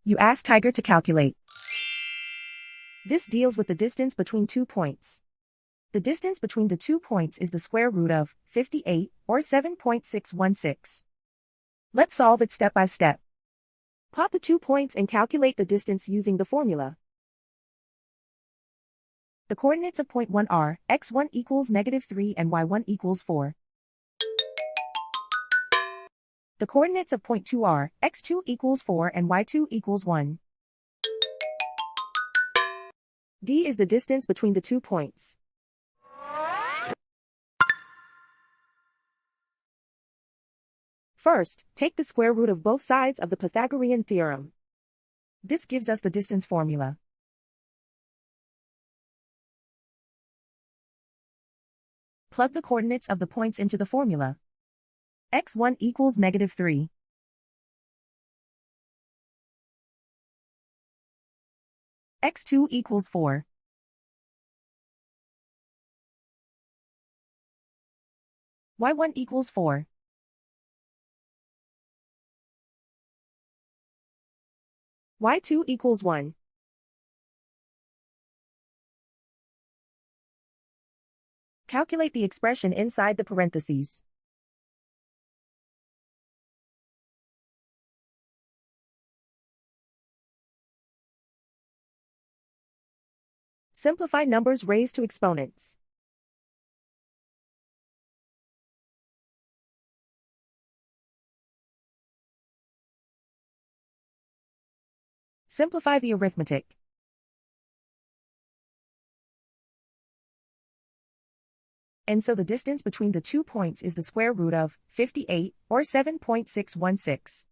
You ask Tiger to calculate. This deals with the distance between 2 points. The distance between the 2 points is the square root of 58, or 7.616. Let's solve it step by step. Plot the 2 points and calculate the distance using the formula. The coordinates of point 1 are x1 equals -3 and y1 equals 4. The coordinates of point 2 are x2 equals 4 and y2 equals 1. D is the distance between the 2 points. First, take the square root of both sides of the Pythagorean theorem. This gives us the distance formula. Plug the coordinates of the points into the formula. x1 equals -3. x2 equals 4. y1 equals 4. y2 equals 1. Calculate the expression inside the parentheses. Simplify numbers raised to exponents. Simplify the arithmetic. And so the distance between the 2 points is the square root of 58, or 7.616.